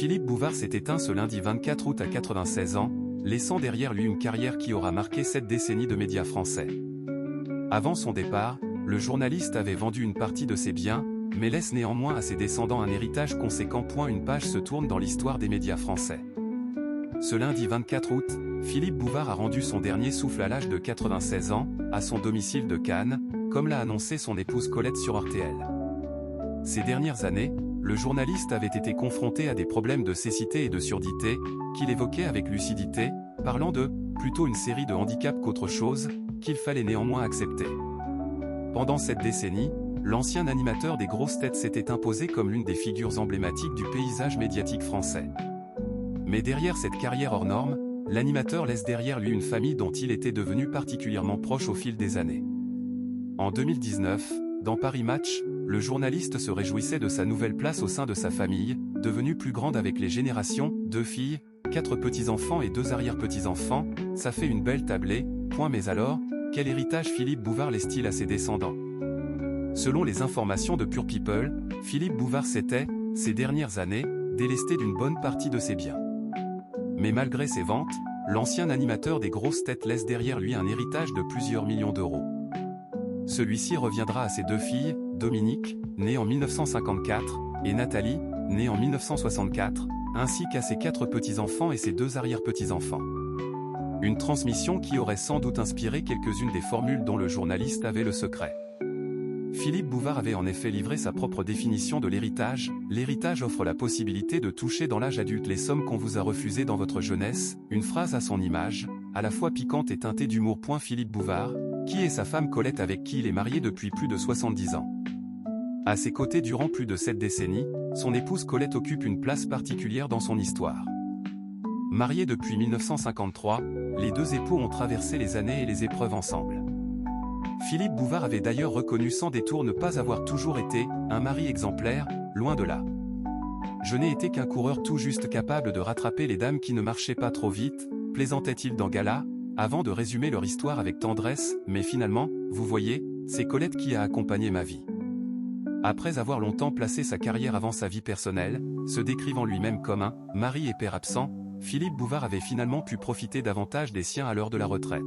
Philippe Bouvard s'est éteint ce lundi 24 août à 96 ans, laissant derrière lui une carrière qui aura marqué 7 décennies de médias français. Avant son départ, le journaliste avait vendu une partie de ses biens, mais laisse néanmoins à ses descendants un héritage conséquent. Une page se tourne dans l'histoire des médias français. Ce lundi 24 août, Philippe Bouvard a rendu son dernier souffle à l'âge de 96 ans, à son domicile de Cannes, comme l'a annoncé son épouse Colette sur RTL. Ces dernières années, le journaliste avait été confronté à des problèmes de cécité et de surdité, qu'il évoquait avec lucidité, parlant de « plutôt une série de handicaps qu'autre chose », qu'il fallait néanmoins accepter. Pendant cette décennie, l'ancien animateur des grosses têtes s'était imposé comme l'une des figures emblématiques du paysage médiatique français. Mais derrière cette carrière hors norme, l'animateur laisse derrière lui une famille dont il était devenu particulièrement proche au fil des années. En 2019, dans Paris Match, le journaliste se réjouissait de sa nouvelle place au sein de sa famille, devenue plus grande avec les générations, 2 filles, 4 petits-enfants et 2 arrière-petits-enfants, ça fait une belle tablée, mais alors, quel héritage Philippe Bouvard laisse-t-il à ses descendants? Selon les informations de Pure People, Philippe Bouvard s'était, ces dernières années, délesté d'une bonne partie de ses biens. Mais malgré ses ventes, l'ancien animateur des grosses têtes laisse derrière lui un héritage de plusieurs millions d'euros. Celui-ci reviendra à ses 2 filles, Dominique, née en 1954, et Nathalie, née en 1964, ainsi qu'à ses 4 petits-enfants et ses 2 arrière-petits-enfants. Une transmission qui aurait sans doute inspiré quelques-unes des formules dont le journaliste avait le secret. Philippe Bouvard avait en effet livré sa propre définition de l'héritage. L'héritage offre la possibilité de toucher dans l'âge adulte les sommes qu'on vous a refusées dans votre jeunesse, une phrase à son image, à la fois piquante et teintée d'humour. Philippe Bouvard, qui est sa femme Colette avec qui il est marié depuis plus de 70 ans. À ses côtés durant plus de 7 décennies, son épouse Colette occupe une place particulière dans son histoire. Mariés depuis 1953, les 2 époux ont traversé les années et les épreuves ensemble. Philippe Bouvard avait d'ailleurs reconnu sans détour ne pas avoir toujours été un mari exemplaire, loin de là. Je n'ai été qu'un coureur tout juste capable de rattraper les dames qui ne marchaient pas trop vite, plaisantait-il dans Gala, avant de résumer leur histoire avec tendresse, mais finalement, vous voyez, c'est Colette qui a accompagné ma vie. Après avoir longtemps placé sa carrière avant sa vie personnelle, se décrivant lui-même comme un mari et père absent, Philippe Bouvard avait finalement pu profiter davantage des siens à l'heure de la retraite.